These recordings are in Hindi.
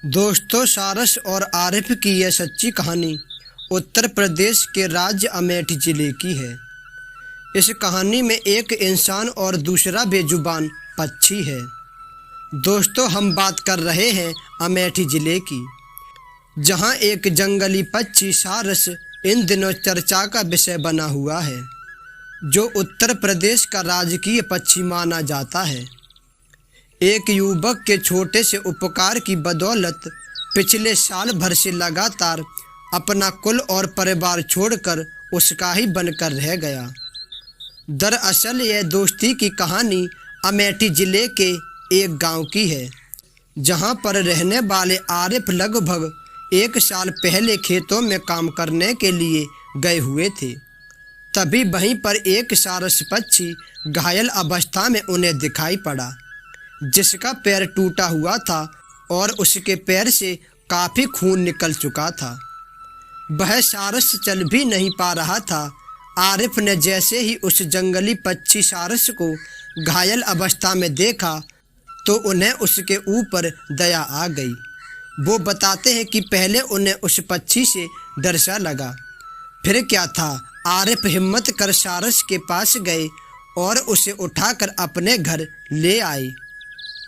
दोस्तों, सारस और आरिफ की यह सच्ची कहानी उत्तर प्रदेश के राज्य अमेठी जिले की है। इस कहानी में एक इंसान और दूसरा बेजुबान पक्षी है। दोस्तों, हम बात कर रहे हैं अमेठी जिले की, जहां एक जंगली पक्षी सारस इन दिनों चर्चा का विषय बना हुआ है, जो उत्तर प्रदेश का राजकीय पक्षी माना जाता है। एक युवक के छोटे से उपकार की बदौलत पिछले साल भर से लगातार अपना कुल और परिवार छोड़कर उसका ही बनकर रह गया। दरअसल यह दोस्ती की कहानी अमेठी जिले के एक गांव की है, जहां पर रहने वाले आरिफ लगभग 1 साल पहले खेतों में काम करने के लिए गए हुए थे। तभी वहीं पर एक सारस पक्षी घायल अवस्था में उन्हें दिखाई पड़ा, जिसका पैर टूटा हुआ था और उसके पैर से काफ़ी खून निकल चुका था। वह सारस चल भी नहीं पा रहा था। आरिफ ने जैसे ही उस जंगली पक्षी सारस को घायल अवस्था में देखा तो उन्हें उसके ऊपर दया आ गई। वो बताते हैं कि पहले उन्हें उस पक्षी से डर सा लगा, फिर क्या था, आरिफ हिम्मत कर सारस के पास गए और उसे उठाकर अपने घर ले आए।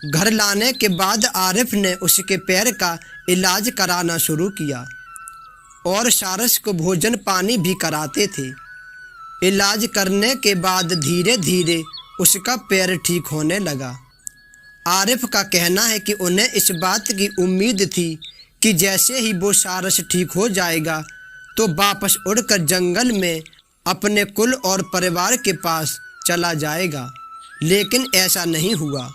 घर लाने के बाद आरिफ ने उसके पैर का इलाज कराना शुरू किया और सारस को भोजन पानी भी कराते थे। इलाज करने के बाद धीरे धीरे उसका पैर ठीक होने लगा। आरिफ का कहना है कि उन्हें इस बात की उम्मीद थी कि जैसे ही वो सारस ठीक हो जाएगा तो वापस उड़कर जंगल में अपने कुल और परिवार के पास चला जाएगा, लेकिन ऐसा नहीं हुआ।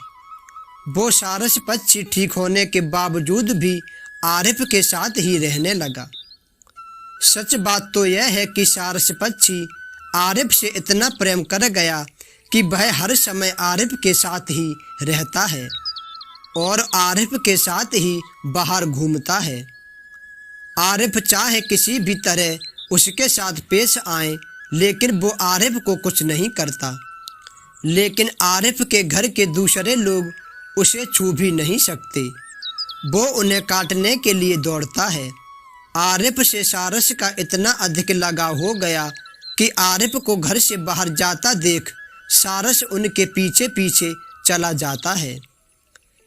वो सारस पक्षी ठीक होने के बावजूद भी आरिफ के साथ ही रहने लगा। सच बात तो यह है कि सारस पक्षी आरिफ से इतना प्रेम कर गया कि वह हर समय आरिफ के साथ ही रहता है और आरिफ के साथ ही बाहर घूमता है। आरिफ चाहे किसी भी तरह उसके साथ पेश आए, लेकिन वो आरिफ को कुछ नहीं करता। लेकिन आरिफ के घर के दूसरे लोग उसे छू भी नहीं सकते। वो उन्हें काटने के लिए दौड़ता है। आरिफ से सारस का इतना अधिक लगाव हो गया कि आरिफ को घर से बाहर जाता देख सारस उनके पीछे पीछे चला जाता है।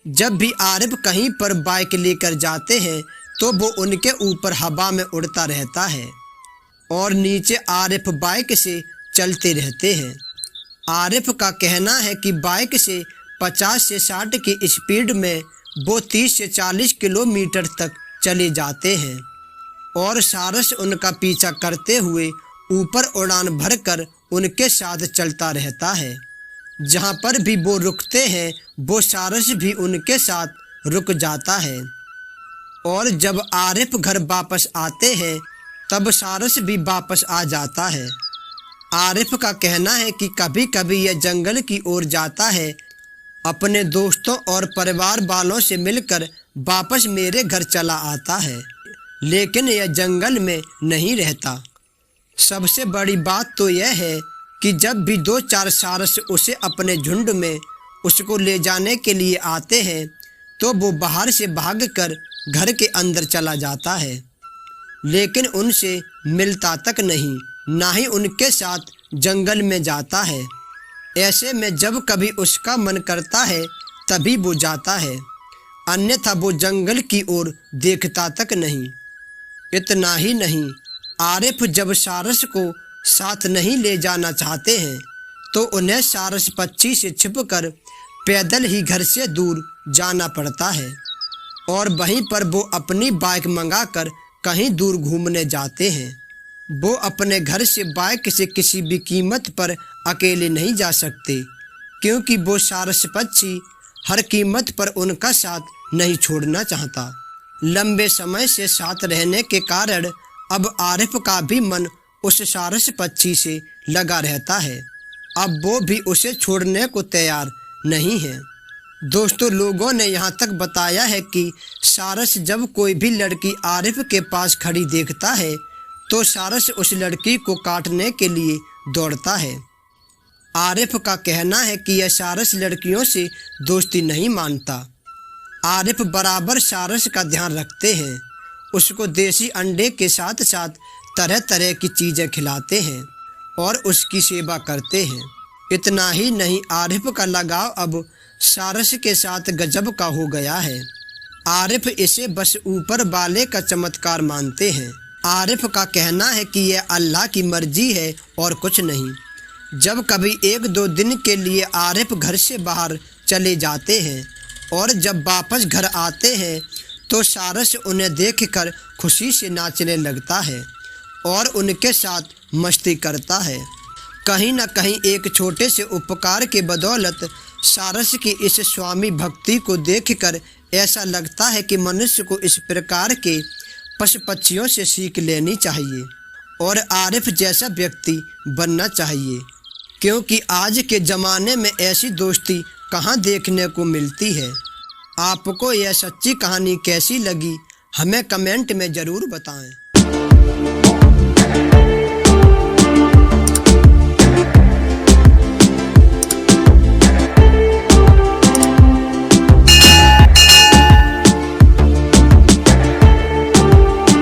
जब भी आरिफ कहीं पर बाइक लेकर जाते हैं तो वो उनके ऊपर हवा में उड़ता रहता है और नीचे आरिफ बाइक से चलते रहते हैं। आरिफ का कहना है कि बाइक से 50 से 60 की स्पीड में वो 30 से 40 किलोमीटर तक चले जाते हैं और सारस उनका पीछा करते हुए ऊपर उड़ान भरकर उनके साथ चलता रहता है। जहाँ पर भी वो रुकते हैं वो सारस भी उनके साथ रुक जाता है और जब आरिफ घर वापस आते हैं तब सारस भी वापस आ जाता है। आरिफ का कहना है कि कभी कभी यह जंगल की ओर जाता है, अपने दोस्तों और परिवार वालों से मिलकर वापस मेरे घर चला आता है, लेकिन यह जंगल में नहीं रहता। सबसे बड़ी बात तो यह है कि जब भी 2-4 सारस उसे अपने झुंड में उसको ले जाने के लिए आते हैं तो वो बाहर से भागकर घर के अंदर चला जाता है, लेकिन उनसे मिलता तक नहीं, ना ही उनके साथ जंगल में जाता है। ऐसे में जब कभी उसका मन करता है तभी वो जाता है, अन्यथा वो जंगल की ओर देखता तक नहीं। इतना ही नहीं, आरिफ जब सारस को साथ नहीं ले जाना चाहते हैं तो उन्हें सारस पक्षी से छिपकर पैदल ही घर से दूर जाना पड़ता है और वहीं पर वो अपनी बाइक मंगाकर कहीं दूर घूमने जाते हैं। वो अपने घर से बाइक से किसी भी कीमत पर अकेले नहीं जा सकते, क्योंकि वो सारस पक्षी हर कीमत पर उनका साथ नहीं छोड़ना चाहता। लंबे समय से साथ रहने के कारण अब आरिफ का भी मन उस सारस पक्षी से लगा रहता है। अब वो भी उसे छोड़ने को तैयार नहीं है। दोस्तों, लोगों ने यहाँ तक बताया है कि सारस जब कोई भी लड़की आरिफ के पास खड़ी देखता है तो सारस उस लड़की को काटने के लिए दौड़ता है। आरिफ का कहना है कि यह सारस लड़कियों से दोस्ती नहीं मानता। आरिफ बराबर सारस का ध्यान रखते हैं। उसको देसी अंडे के साथ साथ तरह तरह की चीज़ें खिलाते हैं और उसकी सेवा करते हैं। इतना ही नहीं, आरिफ का लगाव अब सारस के साथ गजब का हो गया है। आरिफ इसे बस ऊपर वाले का चमत्कार मानते हैं। आरिफ का कहना है कि यह अल्लाह की मर्जी है और कुछ नहीं। जब कभी 1-2 दिन के लिए आरिफ घर से बाहर चले जाते हैं और जब वापस घर आते हैं तो सारस उन्हें देखकर खुशी से नाचने लगता है और उनके साथ मस्ती करता है। कहीं न कहीं एक छोटे से उपकार के बदौलत सारस की इस स्वामी भक्ति को देखकर ऐसा लगता है कि मनुष्य को इस प्रकार के पशु पक्षियों से सीख लेनी चाहिए और आरिफ जैसा व्यक्ति बनना चाहिए, क्योंकि आज के ज़माने में ऐसी दोस्ती कहाँ देखने को मिलती है। आपको यह सच्ची कहानी कैसी लगी, हमें कमेंट में ज़रूर बताएं।